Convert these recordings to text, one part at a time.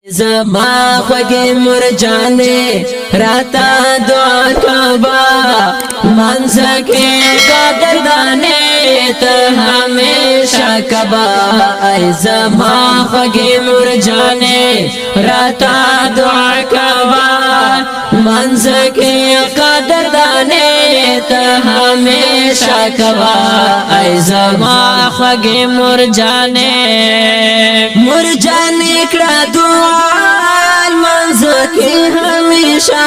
زما خوږې مرجانې راته دعا کبا منځ کې قدردانې ته همیشه کبا ای زما خوږې مرجانې راته دعا کبا منځ کې قدردانې ته همیشه کبا ای زما خوږې مرجانې مرجانې کړه دعا منزکی ہمیشہ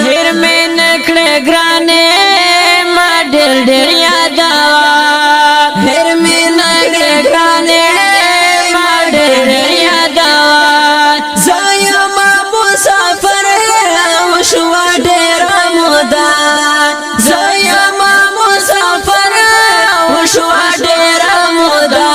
ہر میں نکڑے گرانے ما ڈر ڈر یاد آوا ہر میں نکڑے گرانے ما ڈر ڈر یاد آوا زایما مسافر وشوا ڈیر مودا زایما مسافر وشوا ڈیر مودا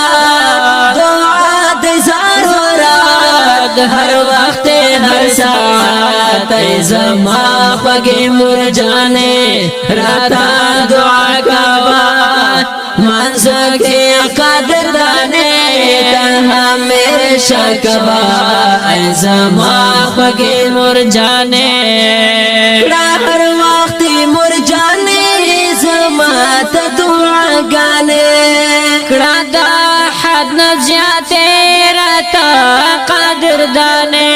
دعا دے ضرورت ہر وقت ہر ساعت ای زما خوږې مرجانې راته دعا کبا منځ کې قدردانې ته همیشه کبا ای زما خوږې مرجانې کړه هر وخت مرجانې زما ته دعاګانې کړه د حد نه زیاتې راته قدردانې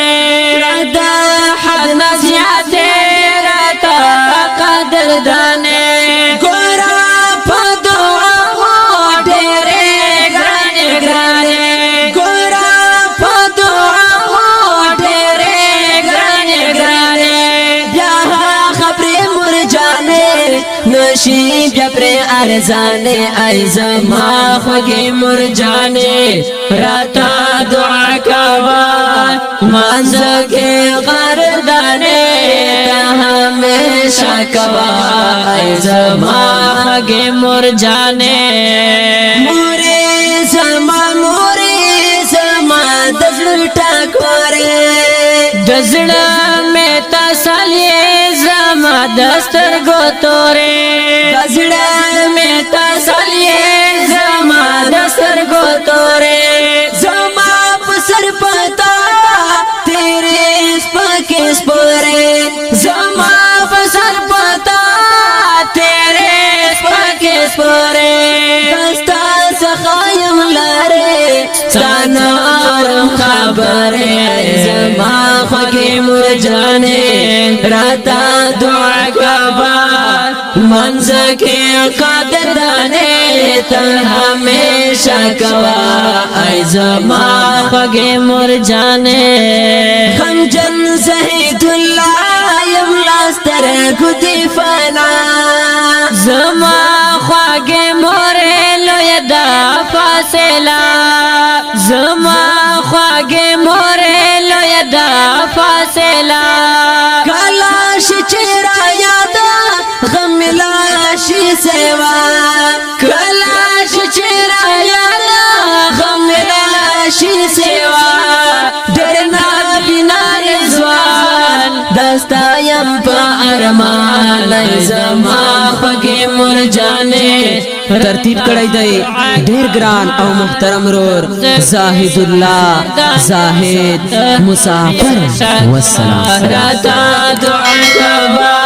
نشیب جبر ارزانے ای زما خوږې مرجانې راته دعا کوا منځ کې قدردانې ته همیشه کوا ای زما خوږې مرجانې مورې زما د زړه ټکورې د زړه مې تسلي زما د سترګو تورې د زړه مې تسلي زما د سترګو تورې زما په سر پتا تیرې سپکې سپورې زما په سر پتا تیرې سپکې سپورې دستا څخه یم لارې ستانه خبرې زما خوږې مرجانې راته دعا کبا منځ کې قدردانې ته همیشه کوا ای زما خوږې مرجانې غمجن زهید الله یم لاسترګو دې فنا زما خوږې مورې لویه دا فاصله زما خوږې مورې لویه دا فاصله کلاش چهره یاده غم لاشي سیوا کلاش چهره یاده غم لاشي سیوا ډېر نابینا رضوان دستا یم په ارمان ای زما خوږې مرجانې ترتیب کړی دی ډیر ګران او محترم رور زاهد الله زاهد مسافر والسلام راته دعا کبا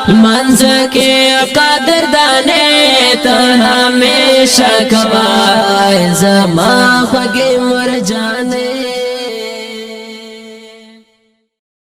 منځ کې قدردانې ته همیشه کبا زما خوږې مرجانې